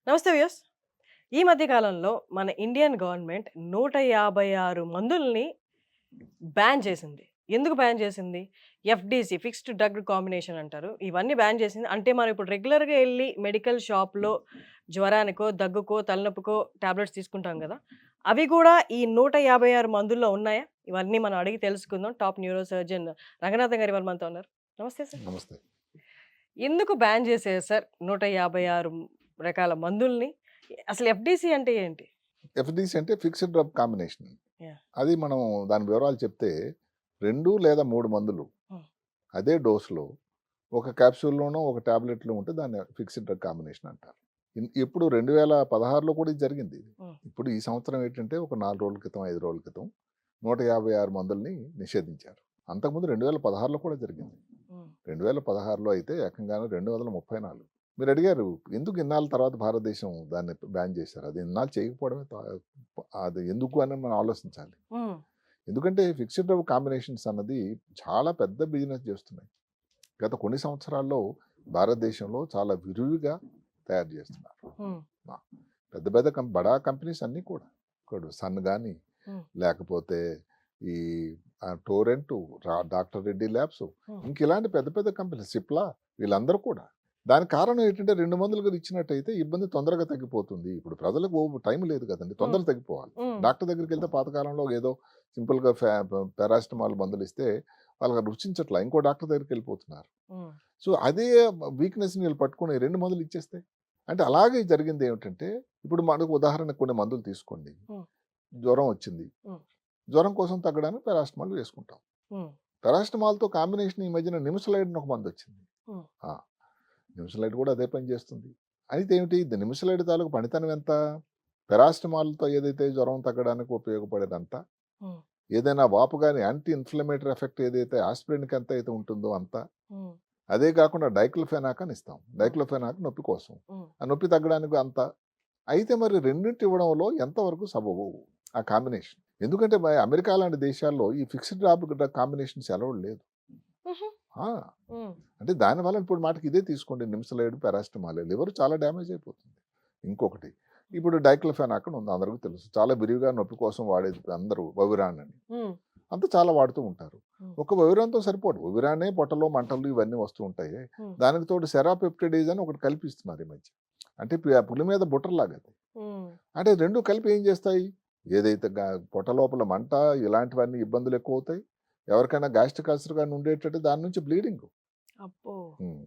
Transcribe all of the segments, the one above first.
నమస్తే వ్యూస్. ఈ మధ్య కాలంలో మన ఇండియన్ గవర్నమెంట్ 156 మందుల్ని బ్యాన్ చేసింది. ఎందుకు బ్యాన్ చేసింది? ఎఫ్‌డీసీ ఫిక్స్డ్ డ్రగ్ కాంబినేషన్ అంటారు. ఇవన్నీ బ్యాన్ చేసింది. అంటే మనం ఇప్పుడు రెగ్యులర్‌గా ఎళ్లి మెడికల్ షాప్‌లో జ్వరానికో, దగ్గుకో, తలనొప్పికో టాబ్లెట్స్ తీసుకుంటాం గదా! అవి కూడా ఈ 156 మందుల్లో ఉన్నాయా? ఇవన్నీ మనం అడిగి తెలుసుకుందాం. టాప్ న్యూరో సర్జన్ రంగనాథన్ గారు ఇవాళ మనతో ఉన్నారు. నమస్తే సార్. నమస్తే. ఎందుకు బ్యాన్ చేశారు సార్ 156 రకాల మందుల్ని? అసలు ఎఫ్‌డీసీ అంటే ఏంటి? ఎఫ్‌డీసీ అంటే ఫిక్స్డ్ డ్రగ్ కాంబినేషన్. యాహ్! అది మనం దాని వివరాలు చెప్తే 2 లేదా 3 మందులు హ్మ్. అదే డోస్‌లో ఒక క్యాప్సూల్‌లోనో, ఒక టాబ్లెట్‌లో ఉంటే దాన్ని ఫిక్స్డ్ డ్రగ్ కాంబినేషన్ అంటారు. ఎప్పుడు 2016లో కూడా ఇది జరిగింది. హ్మ్. ఇప్పుడు ఈ సంవత్సరం ఏంటంటే ఒక 4 రోజుల క్రితం, 5 రోజుల క్రితం 156 మందుల్ని నిషేధించారు. అంతకుముందు 2016లో కూడా జరిగింది. హ్మ్. 2016లో అయితే ఏకంగాను 234. మీరడిగారు ఎందుకు ఇన్నాళ్ళ తర్వాత భారతదేశం దాన్ని బ్యాన్ చేశారు? అది ఇన్నాళ్ళు చేయకపోవడమే అది ఎందుకు అని మనం ఆలోచించాలి. హ్మ్. ఎందుకంటే ఫిక్స్డ్ డ్రగ్ కాంబినేషన్స్ అన్నది చాలా పెద్ద బిజినెస్ చేస్తున్నాయి. గత కొన్ని సంవత్సరాల్లో భారతదేశంలో చాలా విరివిగా తయారు చేస్తున్నారు. హ్మ్. ఆ! పెద్ద పెద్ద బడా కంపెనీస్ అన్నీ కూడా. ఇప్పుడు సన్ గాని, హ్మ్. లేకపోతే ఈ టోరెంట్, డాక్టర్ రెడ్డి ల్యాబ్స్, హ్మ్. ఇంక ఇలాంటి పెద్ద పెద్ద కంపెనీలు సిప్లా వీళ్ళందరూ కూడా. దానికి కారణం ఏంటంటే 2 మందులు గాని ఇచ్చినట్టయితే ఇబ్బంది తొందరగా తగ్గిపోతుంది. ఇప్పుడు ప్రజలకు టైం లేదు కదండీ! హ్మ్. తొందరగా తగ్గిపోవాలి. హ్మ్. డాక్టర్ దగ్గరికెళ్తే పాతకాలంలో ఏదో సింపుల్‌గా పారాసిటమాల్ మందులిస్తే వాళ్ళకి రుచించట్ల. ఇంకో డాక్టర్ దగ్గరికెళ్ళిపోతున్నారు. హ్మ్. సో, అదే వీక్‌నెస్‌ని వీళ్ళు పట్టుకొని 2 మందులు ఇచ్చేస్తే అంటే అలాగే జరిగిందేమిటంటే, ఇప్పుడు మనకు ఉదాహరణకు కొన్ని మందులు తీసుకోండి. హ్మ్. జ్వరం వచ్చింది. హ్మ్. జ్వరం కోసం తగ్గడానికి పారాసిటమాల్ వేసుకుంటాం. హ్మ్. పారాసిటమాల్‌తో కాంబినేషన్ ఈ మధ్యన నిమిసలైడ్ అని ఒక మందొచ్చింది. హ్మ్. ఆ! నిమిసలైడ్ కూడా అదే పని చేస్తుంది. అయితే ఏమిటి నిమిసలైడ్ తాలూకు పనితనం ఎంత? పారాసిటమాల్‌తో ఏదైతే జ్వరం తగ్గడానికి ఉపయోగపడేదంత, హ్మ్. ఏదైనా వాపు గాని యాంటీ ఇన్‌ఫ్లమేటరీ ఎఫెక్ట్ ఏదైతే ఆస్పిరిన్‌కి ఎంతైతే ఉంటుందో అంత. హ్మ్. అదే కాకుండా డైక్లోఫెనాక్ అని ఇస్తాం. హ్మ్. డైక్లోఫెనాక్ నొప్పి కోసం. హ్మ్. ఆ నొప్పి తగ్గడానికి అంత. అయితే మరి రెండిటి ఇవ్వడంలో ఎంతవరకు సబబు ఆ కాంబినేషన్? ఎందుకంటే అమెరికా లాంటి దేశాల్లో ఈ ఫిక్స్డ్ డ్రగ్ కాంబినేషన్స్ అలౌడ్ లేదు. హుహు. ఆ! హ్మ్. అంటే దానివల్ల ఇప్పుడు మాటకి ఇదే తీసుకోండి నిమిసలైడ్, పారాసిటమాల్ లివర్ చాలా డ్యామేజ్ అయిపోతుంది. ఇంకొకటి ఇప్పుడు డైక్లోఫెనాక్ అని ఉంది అందరికీ తెలుసు. చాలా విరివిగా నొప్పి కోసం వాడేది అందరూ వవిరాన్ అని. హ్మ్. అంతా చాలా వాడుతూ ఉంటారు. హ్మ్. ఒక వవిరాన్‌తో సరిపోదు. వవిరానే పొట్టలో మంటలు ఇవన్నీ వస్తూ ఉంటాయి. హ్మ్. దానికి తోడు సెరాపెప్టిడేజ్ అని ఒకటి కల్పిస్తున్నారు ఈ మధ్య. అంటే పులి మీద బుట్టలాగా అది. హ్మ్. అంటే 2 కలిపి ఏం చేస్తాయి? ఏదైతే పొట్ట లోపల మంట ఇలాంటివన్నీ ఇబ్బందులు ఎక్కువవుతాయి. ఎవరికైనా గ్యాస్ట్రిక్ అల్సర్ గాని ఉండేటట్టు దాని నుంచి బ్లీడింగు. అబ్బో! హ్మ్.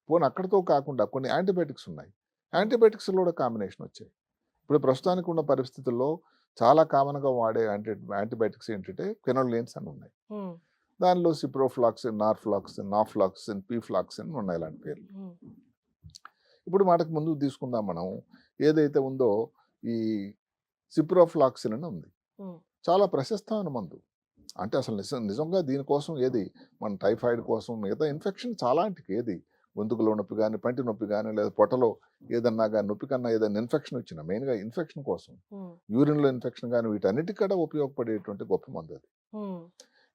పోనీ అక్కడితో కాకుండా కొన్ని యాంటీబయాటిక్స్ ఉన్నాయి. హ్మ్. యాంటీబయాటిక్స్‌లో కూడా కాంబినేషన్ వచ్చాయి. ఇప్పుడు ప్రస్తుతానికి ఉన్న పరిస్థితుల్లో చాలా కామన్‌గా వాడే యాంటీబయాటిక్స్ ఏంటంటే క్వినోలిన్స్ అని ఉన్నాయి. హ్మ్. దానిలో సిప్రోఫ్లాక్సిన్, నార్ఫ్లాక్సిన్, నాఫ్లాక్సిన్, పీఫ్లాక్సిన్ ఉన్నాయి ఇలాంటి పేర్లు. హ్మ్. ఇప్పుడు మాటకు ముందుకు తీసుకుందాం మనం. ఏదైతే ఉందో ఈ సిప్రోఫ్లాక్సిన్ అని ఉంది. హ్మ్. చాలా ప్రశస్తమైన మందు. అంటే అసలు నిజంగా దీనికోసం ఏది మన టైఫాయిడ్ కోసం మిగతా ఇన్ఫెక్షన్ చాలాంటికి ఏది గొంతుకులో నొప్పి గాని, పంటి నొప్పి గాని, లేదా పొట్టలో ఏదన్నా గాని నొప్పి కన్నా ఏదైనా ఇన్ఫెక్షన్ వచ్చినా మెయిన్‌గా ఇన్ఫెక్షన్ కోసం హ్మ్. యూరిన్‌లో ఇన్ఫెక్షన్ గాని వీటన్నిటికి కూడా ఉపయోగపడేటువంటి గొప్ప మందది. హ్మ్.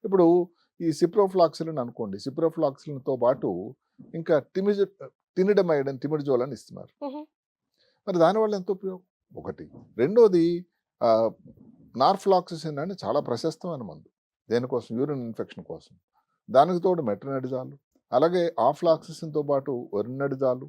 ఇప్పుడు ఈ సిప్రోఫ్లాక్సిలిన్ అనుకోండి. సిప్రోఫ్లాక్సిలిన్‌తో పాటు ఇంకా టినిడమైడ్ అని టిమిడజోల్ అని ఇస్తున్నారు. హుహు. మరి దానివల్ల ఎంత ఉపయోగం? ఒకటి. రెండోది ఆహ్, నార్ఫ్లాక్సిసిన్ అని చాలా ప్రశస్తమైన మందు. దేనికోసం? యూరిన్ ఇన్ఫెక్షన్ కోసం. దానికి తోడు మెట్రోనెడిజాలు, అలాగే ఆఫ్లాక్సిసిన్‌తో పాటు ఒరినడిజాలు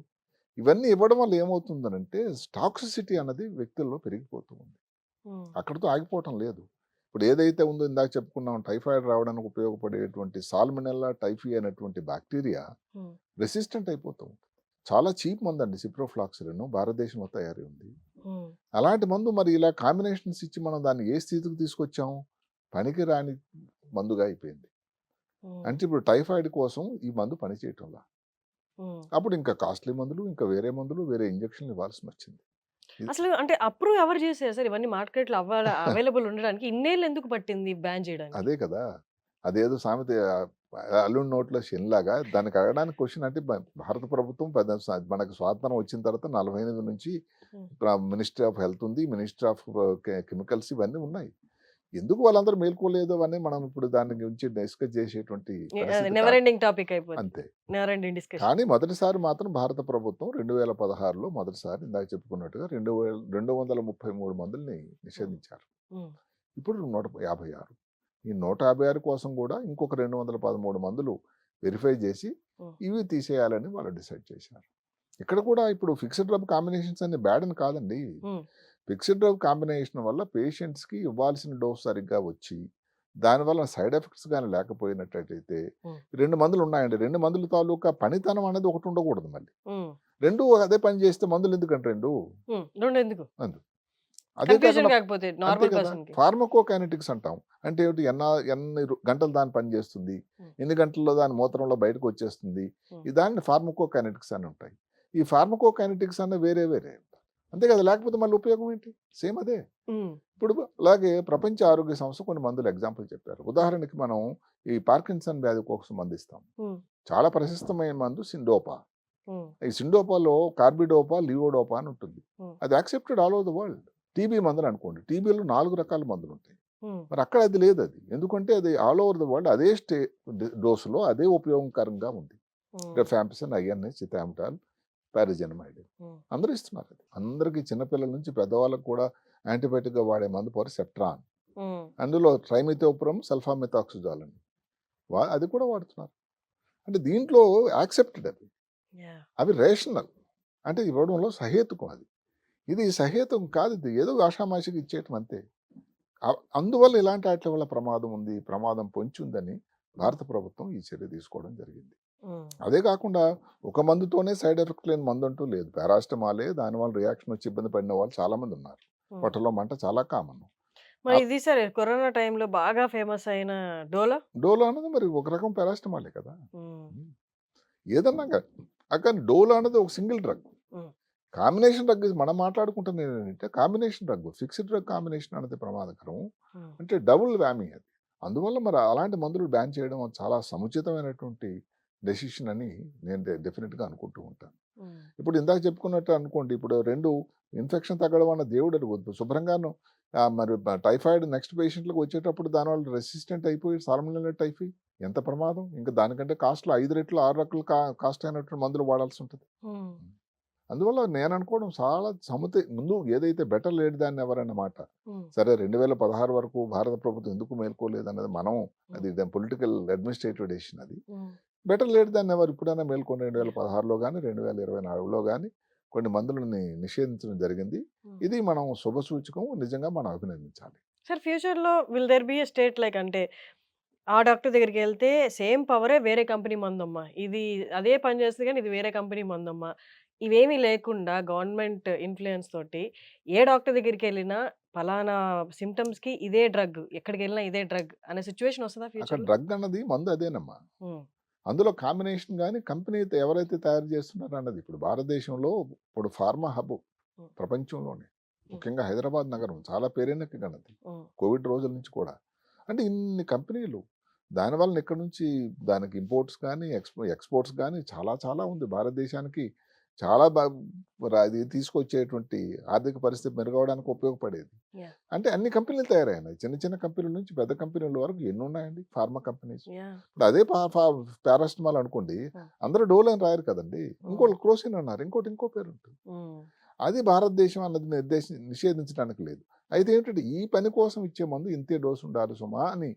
ఇవన్నీ ఇవ్వడం వల్ల ఏమవుతుందనంటే టాక్సిసిటీ అన్నది వ్యక్తుల్లో పెరిగిపోతూ ఉంది. హ్మ్. అక్కడితో ఆగిపోవటం లేదు. ఇప్పుడు ఏదైతే ఉందో ఇందాక చెప్పుకున్నాం టైఫాయిడ్ రావడానికి ఉపయోగపడేటువంటి సాల్మొనెల్లా టైఫీ అనేటువంటి బాక్టీరియా హ్మ్. రెసిస్టెంట్ అయిపోతూ ఉంటుంది. చాలా చీప్ మందండి సిప్రోఫ్లాక్సిలిన్ భారతదేశంలో తయారీ ఉంది. హ్మ్. అలాంటి మందు మరి ఇలా కాంబినేషన్స్ ఇచ్చి మనం దాన్ని ఏ స్థితికి తీసుకొచ్చాం? పనికి రాని మందుగా అయిపోయింది. హ్మ్. అంటే ఇప్పుడు టైఫాయిడ్ కోసం ఈ మందు పనిచేయటంలా. హ్మ్. అప్పుడు ఇంకా కాస్ట్‌లీ మందులు, ఇంకా వేరే మందులు, వేరే ఇంజెక్షన్‌లు ఇవ్వాల్సినొచ్చింది. ఇది అసలు అంటే అప్రూవ్ ఎవరు చేసారు సార్? ఇవన్నీ మార్కెట్‌లో అవైలబుల్ ఉండడానికి ఇన్నేళ్ళు ఎందుకు పట్టింది బ్యాన్ చేయడానికి? అదే కదా! అదేదో సామెత అల్లుడి నోట్లో శనిలాగా దానికి అడగడానికి క్వెషన్ అంటే భారత ప్రభుత్వం మనకు స్వాతంత్రం వచ్చిన తర్వాత 48 నుంచి హ్మ్. మినిస్ట్రీ ఆఫ్ హెల్త్ ఉంది. మినిస్ట్రీ ఆఫ్ కెమికల్స్ ఇవన్నీ ఉన్నాయి. ఎందుకు వాళ్ళందరూ మేల్కోలేదు అని మనం ఇప్పుడు దాని గురించి డిస్కస్ చేసేటువంటి పరిస్థితి నెవర్ కాదు. ఎండింగ్ టాపిక్ అయిపోద్ది. అంతే. Never ending discussion. కానీ మొదటిసారి మాత్రం భారత ప్రభుత్వం 2016లో మొదటిసారి ఇందాక చెప్పుకున్నట్టుగా 233 మందుల్ని నిషేధించారు. ఇప్పుడు 156. ఈ 156 కోసం కూడా ఇంకొక 213 మందులు వెరిఫై చేసి ఇవి తీసేయాలని వాళ్ళు డిసైడ్ చేశారు. ఇక్కడ కూడా ఇప్పుడు ఫిక్స్డ్ డ్రగ్ కాంబినేషన్స్ అన్ని బ్యాడ్ అని కాదండి. ఫిక్స్డ్ డ్రగ్ కాంబినేషన్ వల్ల పేషెంట్స్కి ఇవ్వాల్సిన డోస్ సరిగ్గా వచ్చి దానివల్ల సైడ్ ఎఫెక్ట్స్ కానీ లేకపోయినట్టయితే 2 మందులు ఉన్నాయండి. 2 మందుల తాలూకా పనితనం అనేది ఒకటి ఉండకూడదు. మళ్ళీ 2 అదే పని చేస్తే మందులు ఎందుకంటే 2 ఎందుకు అందుకు అదే కన్ఫ్యూజన్ కాకుండా కాకపోతే అంతే నార్మల్ కదా, పర్సన్ కి. ఫార్మకోకైనెటిక్స్ అంటాం. అంటే ఏమిటి, ఎన్ని గంటలు దాని పని చేస్తుంది, ఎన్ని గంటల్లో దాని మూత్రంలో బయటకు వచ్చేస్తుంది, ఈ దాన్ని ఫార్మకోకైనెటిక్స్ అని ఉంటాయి. ఈ ఫార్మకోకైనెటిక్స్ అన్న వేరే వేరే అంతే కదా, లేకపోతే మళ్ళీ ఉపయోగం ఏంటి, సేమ్ అదే. ఇప్పుడు అలాగే ప్రపంచ ఆరోగ్య సంస్థ కొన్ని మందులు ఎగ్జాంపుల్ చెప్పారు. ఉదాహరణకి మనం ఈ పార్కిన్సన్ వ్యాధి కోసం మందు ఇస్తాం. చాలా ప్రశస్తమైన మందు సిండోపా. ఈ సిండోపాలో కార్బిడోపా, లియోడోపా అని ఉంటుంది. అది accepted all over the world. TB మందులు అనుకోండి, టీబీలో 4 రకాల మందులు ఉంటాయి. మరి అక్కడ అది లేదు. అది ఎందుకంటే అది ఆల్ ఓవర్ ద వరల్డ్ అదే డోసులో అదే ఉపయోగకరంగా ఉంది. రిఫాంపిసిన్, ఐఎన్ఎస్, చితామిటాల్, పారిజెనమైడ్ అందరూ ఇస్తున్నారు. అది అందరికీ, చిన్నపిల్లల నుంచి పెద్దవాళ్ళకు కూడా యాంటీబయాటిక్గా వాడే మందు పేరు సెప్ట్రాన్. అందులో ట్రైమిథోప్రమ్, సల్ఫామిథాక్సిజాల్ అని అది కూడా వాడుతున్నారు. అంటే దీంట్లో యాక్సెప్టెడ్ అవి రేషనల్, అంటే ఇవ్వడంలో సహేతుకం. అది ఇది సహేతుకం కాదు, ఇది ఏదో ఆషామాషికి ఇచ్చేయటం అంతే. అందువల్ల ఇలాంటి వాటి వల్ల ప్రమాదం పొంచి ఉందని భారత ప్రభుత్వం ఈ చర్య తీసుకోవడం జరిగింది. అదే కాకుండా ఒక మందుతోనే సైడ్ ఎఫెక్ట్ లేని మందు అంటూ లేదు. పారాస్టమాలే దానివల్ల రియాక్షన్ వచ్చి ఇబ్బంది పడిన వాళ్ళు చాలా మంది ఉన్నారు. పొట్టలో మంట చాలా కామన్. మరి ఇది సరే, కరోనా టైంలో బాగా ఫేమస్ అయిన డోలో అన్నది మరి ఒక రకం పారాస్టమాలే కదా. ఏదన్నా కానీ డోలో అన్నది ఒక సింగిల్ డ్రగ్. కాంబినేషన్ డ్రగ్ మనం మాట్లాడుకుంటున్నది ఏంటంటే combination drug, fixed drug combination అనేది ప్రమాదకరం. అంటే డబుల్ వ్యామీ అది. అందువల్ల మరి అలాంటి మందులు బ్యాన్ చేయడం చాలా సముచితమైనటువంటి డెసిషన్ అని నేను డెఫినెట్గా అనుకుంటూ ఉంటాను. ఇప్పుడు ఇందాక చెప్పుకున్నట్టు అనుకోండి, ఇప్పుడు 2 ఇన్ఫెక్షన్ తగ్గడం అన్న దేవుడు అడుగుద్దు శుభ్రంగాను. మరి టైఫాయిడ్ నెక్స్ట్ పేషెంట్లకు వచ్చేటప్పుడు దానివల్ల రెసిస్టెంట్ అయిపోయి సాల్మోనెల్లా టైఫీ ఎంత ప్రమాదం. ఇంకా దానికంటే కాస్ట్లో 5 రెట్లు 6 రెట్లు కాస్ట్ అయినటువంటి మందులు వాడాల్సి ఉంటుంది. అందువల్ల నేను అనుకోవడం చాలా ముందు ఏదైతే బెటర్ లేట్ దాన్ ఎవర్ అన్నమాట. సరే 2016 వరకు భారత ప్రభుత్వం ఎందుకు మేల్కోలేదు అన్నది మనం, అది పొలిటికల్ అడ్మినిస్ట్రేటివ్ డెసిషన్. అది బెటర్ లేట్ దాన్ ఎవర్. ఇప్పుడైనా మేల్కొని 2016లో కానీ 2024లో కానీ కొన్ని మందులని నిషేధించడం జరిగింది. ఇది మనం శుభసూచకం, నిజంగా మనం అభినందించాలి. సార్, ఫ్యూచర్లో will there be a state like, అంటే ఆ డాక్టర్ దగ్గరికి వెళ్తే సేమ్ పవరే వేరే కంపెనీ మందమ్మా, ఇది అదే పని చేస్తుంది కానీ ఇది వేరే కంపెనీ మందమ్మా, ఇవేమీ లేకుండా గవర్నమెంట్ ఇన్ఫ్లుయెన్స్ తోటి ఏ డాక్టర్ దగ్గరికి వెళ్ళినా పలానా సిమ్టమ్స్కి ఇదే డ్రగ్, ఎక్కడికి వెళ్ళినా ఇదే డ్రగ్ అనే సిచ్యువేషన్ వస్తుందా అక్కడ ఫ్యూచర్? డ్రగ్ అన్నది మందు అదేనమ్మా. అందులో కాంబినేషన్ కానీ కంపెనీ ఎవరైతే తయారు చేస్తున్నారో అన్నది. ఇప్పుడు భారతదేశంలో ఇప్పుడు ఫార్మా హబ్ ప్రపంచంలోనే, ముఖ్యంగా హైదరాబాద్ నగరం చాలా పేరెన్నెక్కగలది కోవిడ్ రోజుల నుంచి కూడా. అంటే ఇన్ని కంపెనీలు, దానివల్ల ఇక్కడ నుంచి దానికి ఇంపోర్ట్స్ కానీ ఎక్స్పోర్ట్స్ కానీ చాలా చాలా ఉంది. భారతదేశానికి చాలా అది తీసుకొచ్చేటువంటి ఆర్థిక పరిస్థితి మెరుగవడానికి ఉపయోగపడేది. అంటే అన్ని కంపెనీలు తయారయ్యాయి, చిన్న చిన్న కంపెనీల నుంచి పెద్ద కంపెనీల వరకు ఎన్ని ఉన్నాయండి ఫార్మా కంపెనీస్. ఇప్పుడు అదే పారాస్టమాల్ అనుకోండి, అందరూ డోల్ అని రాయరు కదండి, ఇంకోళ్ళు క్రోసిన్ అన్నారు, ఇంకో పేరు ఉంటుంది. అది భారతదేశం అన్నది నిషేధించడానికి లేదు. అయితే ఏంటంటే ఈ పని కోసం ఇచ్చే మందు ఇంతే డోసు ఉండాలి సుమా అని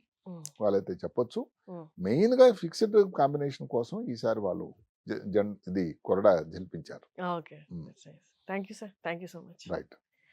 వాళ్ళైతే చెప్పొచ్చు. మెయిన్గా ఫిక్స్డ్ కాంబినేషన్ కోసం ఈసారి వాళ్ళు ఇది కొరడా జల్పించారు. Okay, thank you sir, thank you so much. Right.